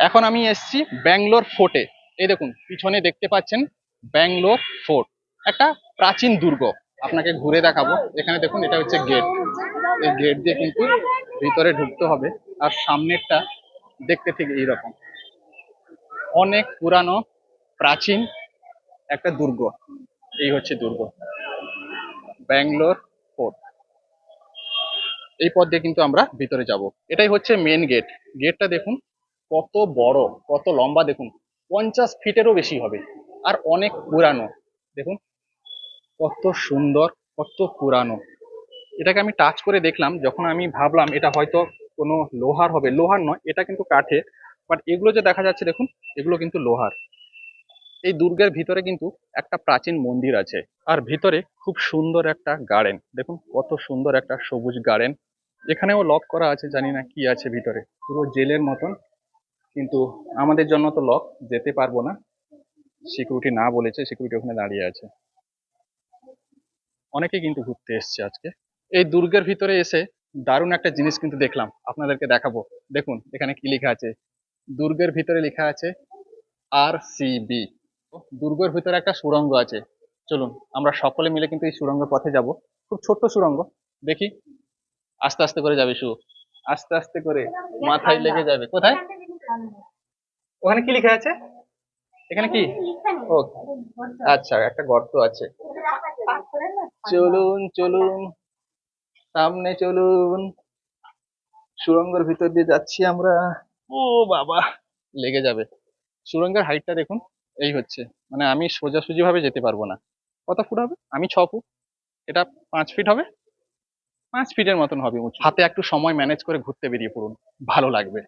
এখন আমি এসেছি ব্যাঙ্গালোর ফোর্টে। এই দেখুন পিছনে দেখতে পাচ্ছেন ব্যাঙ্গালোর ফোর্ট, একটা প্রাচীন দুর্গ। আপনাকে ঘুরে দেখাবো। এখানে দেখুন এটা হচ্ছে গেট। এই গেট দিয়ে কিন্তু ভিতরে ঢুকতে হবে। আর সামনেরটা দেখতে ঠিক এইরকম, অনেক পুরানো প্রাচীন একটা দুর্গ। এই হচ্ছে দুর্গ, ব্যাঙ্গালোর ফোর্ট। এই পথ দিয়ে কিন্তু আমরা ভিতরে যাব। এটাই হচ্ছে মেন গেট। গেটটা দেখুন কত বড়, কত লম্বা, দেখুন 50 ফিটেরও বেশি হবে। আর অনেক পুরানো, দেখুন কত সুন্দর, কত পুরানো। এটাকে আমি টাচ করে দেখলাম, যখন আমি ভাবলাম এটা হয়তো কোনো লোহার হবে, লোহার নয়, এটা কিন্তু কাঠের। বাট এগুলো যে দেখা যাচ্ছে দেখুন, এগুলো কিন্তু লোহার। এই দুর্গের ভিতরে কিন্তু একটা প্রাচীন মন্দির আছে। আর ভিতরে খুব সুন্দর একটা গার্ডেন, দেখুন কত সুন্দর একটা সবুজ গার্ডেন। এখানেও লক করা আছে, জানি না কি আছে ভিতরে, পুরো জেলের মতন। কিন্তু আমাদের জন্য তো লক, যেতে পারবো না। সিকিউরিটি না বলেছে, সিকিউরিটি ওখানে দাঁড়িয়ে আছে। অনেকে কিন্তু ঘুরতে এসছে আজকে। এই দুর্গের ভিতরে এসে দারুণ একটা জিনিস কিন্তু দেখলাম, আপনাদেরকে দেখাবো। দেখুন এখানে কি লেখা আছে। দুর্গের ভিতরে লেখা আছে RCB। দুর্গের ভিতরে একটা সুড়ঙ্গ আছে। চলুন আমরা সকলে মিলে কিন্তু এই সুড়ঙ্গের পথে যাব। খুব ছোট্ট সুড়ঙ্গ, দেখি। আস্তে আস্তে করে যাবে শু, আস্তে আস্তে করে, মাথায় লেগে যাবে। কোথায়? ওখানে কি লেখা আছে? এখানে কি? ও আচ্ছা, একটা গর্ত আছে। চলুন চলুন, সামনে চলুন। সুড়ঙ্গের ভিতর দিয়ে যাচ্ছি আমরা। ও বাবা, লেগে যাবে। সুড়ঙ্গের হাইটটা দেখুন, এই হচ্ছে, মানে আমি সোজাসুজি ভাবে যেতে পারবো না। কত ফুট হবে? আমি 6 ফুট, এটা 5 ফিট হবে। 5 ফিটের মতন হবে উঁচু। হাতে একটু সময় ম্যানেজ করে ঘুরতে বেরিয়ে পড়ুন, ভালো লাগবে।